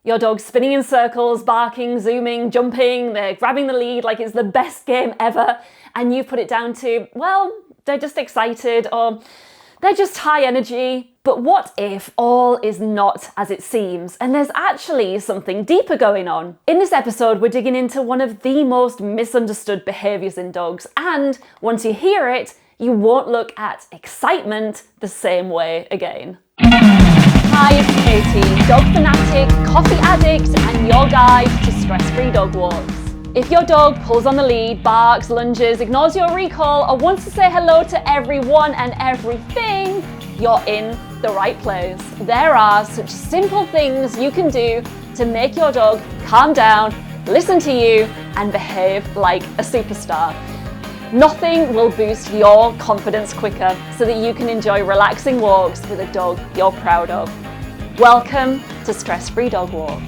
Your dog's spinning in circles, barking, zooming, jumping, they're grabbing the lead like it's the best game ever, and you put it down to, well, they're just excited or they're just high energy. But what if all is not as it seems and there's actually something deeper going on? In this episode, we're digging into one of the most misunderstood behaviours in dogs, and once you hear it, you won't look at excitement the same way again. Hi, it's Katie, dog fanatic, coffee addict, and your guide to stress-free dog walks. If your dog pulls on the lead, barks, lunges, ignores your recall, or wants to say hello to everyone and everything, you're in the right place. There are such simple things you can do to make your dog calm down, listen to you, and behave like a superstar. Nothing will boost your confidence quicker so that you can enjoy relaxing walks with a dog you're proud of. Welcome to Stress-Free Dog Walks.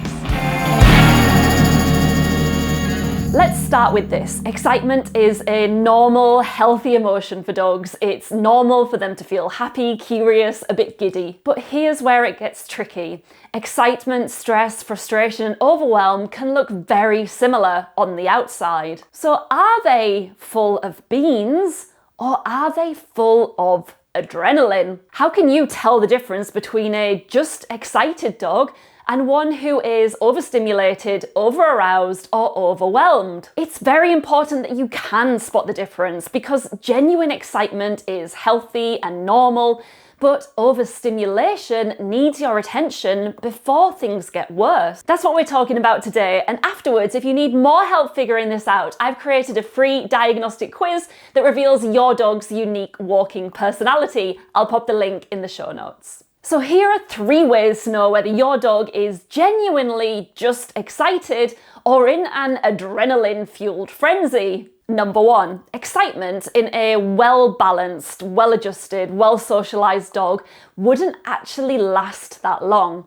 Let's start with this. Excitement is a normal, healthy emotion for dogs. It's normal for them to feel happy, curious, a bit giddy. But here's where it gets tricky. Excitement, stress, frustration, and overwhelm can look very similar on the outside. So are they full of beans or are they full of adrenaline? How can you tell the difference between a just excited dog and one who is overstimulated, overaroused, or overwhelmed? It's very important that you can spot the difference because genuine excitement is healthy and normal, but overstimulation needs your attention before things get worse. That's what we're talking about today, and afterwards, if you need more help figuring this out, I've created a free diagnostic quiz that reveals your dog's unique walking personality. I'll pop the link in the show notes. So here are 3 ways to know whether your dog is genuinely just excited or in an adrenaline-fueled frenzy. Number 1, excitement in a well-balanced, well-adjusted, well-socialized dog wouldn't actually last that long.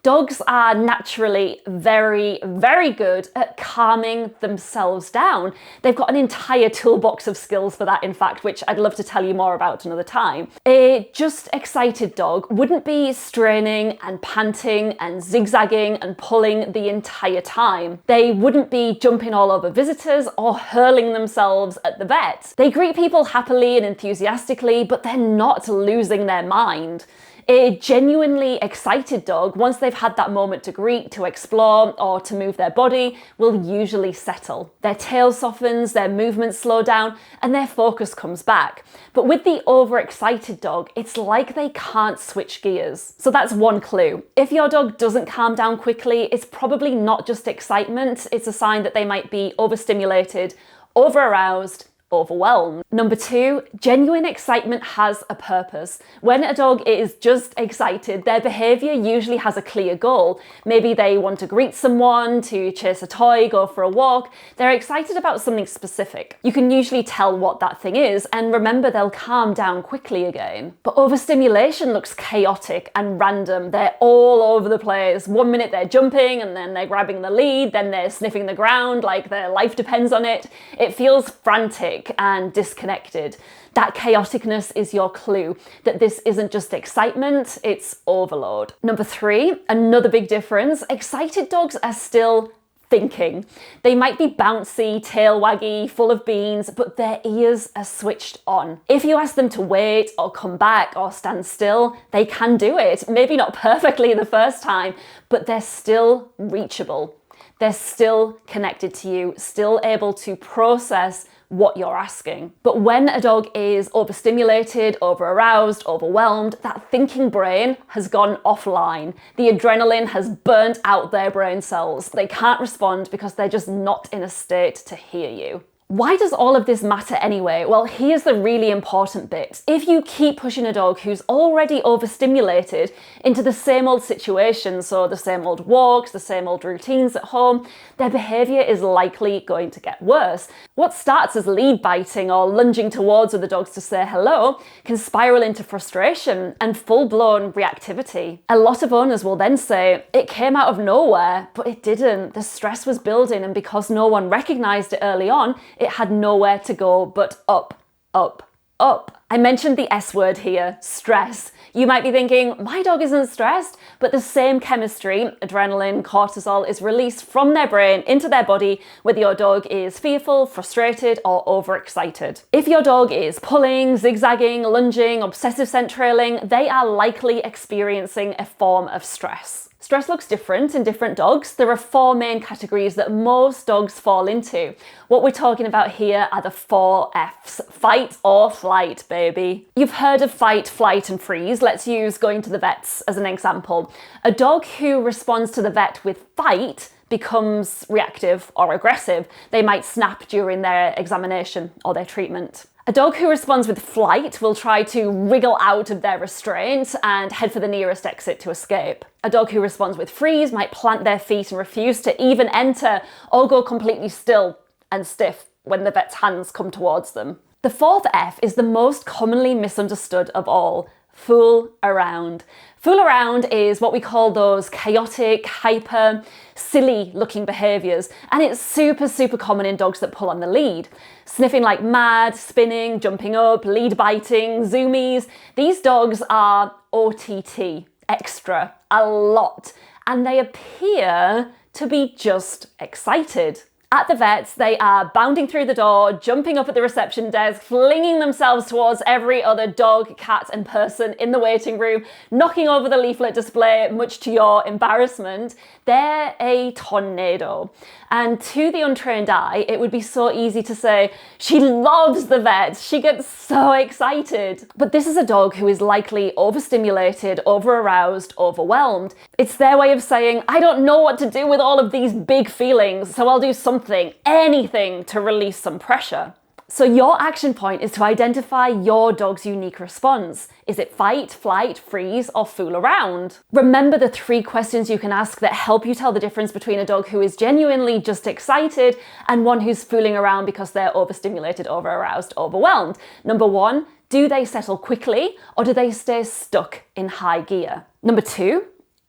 Dogs are naturally very, very good at calming themselves down. They've got an entire toolbox of skills for that, in fact, which I'd love to tell you more about another time. A just excited dog wouldn't be straining and panting and zigzagging and pulling the entire time. They wouldn't be jumping all over visitors or hurling themselves at the vet. They greet people happily and enthusiastically, but they're not losing their mind. A genuinely excited dog, once they've had that moment to greet, to explore, or to move their body, will usually settle. Their tail softens, their movements slow down, and their focus comes back. But with the overexcited dog, it's like they can't switch gears. So that's one clue. If your dog doesn't calm down quickly, it's probably not just excitement, it's a sign that they might be overstimulated, overaroused, overwhelmed. Number 2, genuine excitement has a purpose. When a dog is just excited, their behavior usually has a clear goal. Maybe they want to greet someone, to chase a toy, go for a walk. They're excited about something specific. You can usually tell what that thing is, and remember, they'll calm down quickly again. But overstimulation looks chaotic and random. They're all over the place. One minute they're jumping, and then they're grabbing the lead, then they're sniffing the ground like their life depends on it. It feels frantic and disconnected. That chaoticness is your clue that this isn't just excitement, it's overload. Number 3, another big difference, excited dogs are still thinking. They might be bouncy, tail waggy, full of beans, but their ears are switched on. If you ask them to wait or come back or stand still, they can do it. Maybe not perfectly the first time, but they're still reachable. They're still connected to you, still able to process what you're asking. But when a dog is overstimulated, overaroused, overwhelmed, that thinking brain has gone offline. The adrenaline has burnt out their brain cells. They can't respond because they're just not in a state to hear you. Why does all of this matter anyway? Well, here's the really important bit. If you keep pushing a dog who's already overstimulated into the same old situations, so the same old walks, the same old routines at home, their behaviour is likely going to get worse. What starts as lead biting or lunging towards other dogs to say hello can spiral into frustration and full-blown reactivity. A lot of owners will then say, it came out of nowhere, but it didn't. The stress was building, and because no one recognised it early on, it had nowhere to go but up, up, up. I mentioned the S word here, stress. You might be thinking, my dog isn't stressed, but the same chemistry, adrenaline, cortisol, is released from their brain into their body whether your dog is fearful, frustrated, or overexcited. If your dog is pulling, zigzagging, lunging, obsessive scent trailing, they are likely experiencing a form of stress. Stress looks different in different dogs. There are 4 main categories that most dogs fall into. What we're talking about here are the 4 Fs. Fight or flight, baby. You've heard of fight, flight, and freeze. Let's use going to the vets as an example. A dog who responds to the vet with fight becomes reactive or aggressive. They might snap during their examination or their treatment. A dog who responds with flight will try to wriggle out of their restraint and head for the nearest exit to escape. A dog who responds with freeze might plant their feet and refuse to even enter or go completely still and stiff when the vet's hands come towards them. The 4th F is the most commonly misunderstood of all: fool around. Fool around is what we call those chaotic, hyper, silly looking behaviours, and it's super common in dogs that pull on the lead. Sniffing like mad, spinning, jumping up, lead biting, zoomies. These dogs are OTT, extra, a lot, and they appear to be just excited. At the vets, they are bounding through the door, jumping up at the reception desk, flinging themselves towards every other dog, cat, and person in the waiting room, knocking over the leaflet display, much to your embarrassment. They're a tornado. And to the untrained eye, it would be so easy to say, she loves the vets, she gets so excited. But this is a dog who is likely overstimulated, over-aroused, overwhelmed. It's their way of saying, I don't know what to do with all of these big feelings, so I'll do something, anything to release some pressure. So your action point is to identify your dog's unique response. Is it fight, flight, freeze, or fool around? Remember the 3 questions you can ask that help you tell the difference between a dog who is genuinely just excited and one who's fooling around because they're overstimulated, over-aroused, overwhelmed. Number 1, do they settle quickly or do they stay stuck in high gear? Number 2,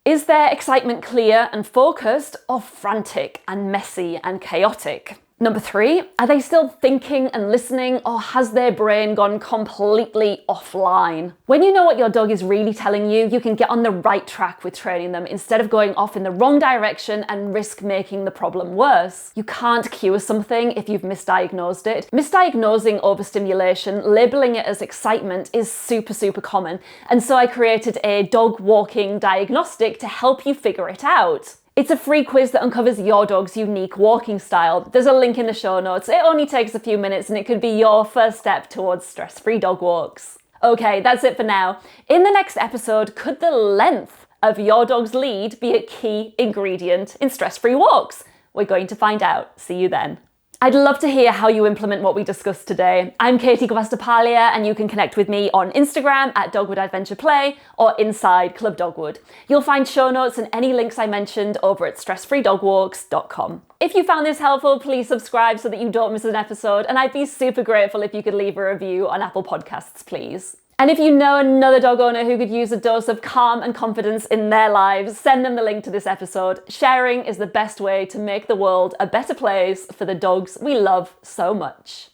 is their excitement clear and focused or frantic and messy and chaotic? Number 3, are they still thinking and listening, or has their brain gone completely offline? When you know what your dog is really telling you, you can get on the right track with training them instead of going off in the wrong direction and risk making the problem worse. You can't cure something if you've misdiagnosed it. Misdiagnosing overstimulation, labeling it as excitement, is super common. And so I created a dog walking diagnostic to help you figure it out. It's a free quiz that uncovers your dog's unique walking style. There's a link in the show notes. It only takes a few minutes and it could be your first step towards stress-free dog walks. Okay, that's it for now. In the next episode, could the length of your dog's lead be a key ingredient in stress-free walks? We're going to find out. See you then. I'd love to hear how you implement what we discussed today. I'm Katie Gavastapalia and you can connect with me on Instagram at Dogwood Adventure Play or inside Club Dogwood. You'll find show notes and any links I mentioned over at stressfreedogwalks.com. If you found this helpful, please subscribe so that you don't miss an episode, and I'd be super grateful if you could leave a review on Apple Podcasts, please. And if you know another dog owner who could use a dose of calm and confidence in their lives, send them the link to this episode. Sharing is the best way to make the world a better place for the dogs we love so much.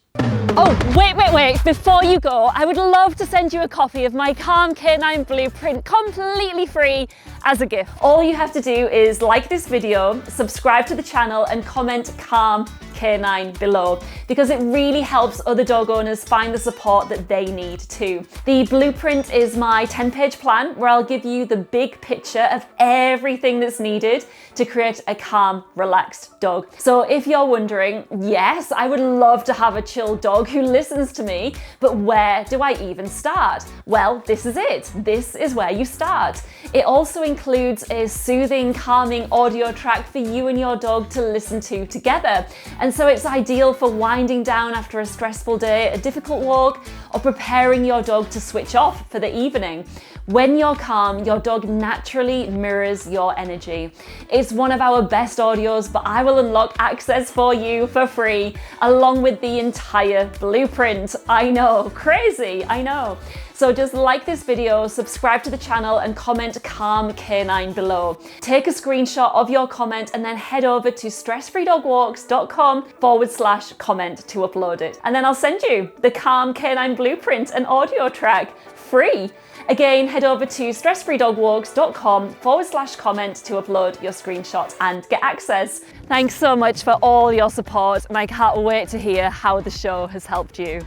Oh, wait. Before you go, I would love to send you a copy of my Calm Canine Blueprint completely free as a gift. All you have to do is like this video, subscribe to the channel, and comment Calm Canine below, because it really helps other dog owners find the support that they need too. The blueprint is my 10-page plan where I'll give you the big picture of everything that's needed to create a calm, relaxed dog. So if you're wondering, yes, I would love to have a chill dog who listens to me, but where do I even start? Well, this is it. This is where you start. It also includes a soothing, calming audio track for you and your dog to listen to together. And so it's ideal for winding down after a stressful day, a difficult walk, or preparing your dog to switch off for the evening. When you're calm, your dog naturally mirrors your energy. It's one of our best audios, but I will unlock access for you for free, along with the entire blueprint. I know, crazy, I know. So just like this video, subscribe to the channel and comment calm canine below. Take a screenshot of your comment and then head over to stressfreedogwalks.com/comment to upload it. And then I'll send you the Calm Canine Blueprint and audio track free. Again, head over to stressfreedogwalks.com/comment to upload your screenshot and get access. Thanks so much for all your support, and I can't wait to hear how the show has helped you.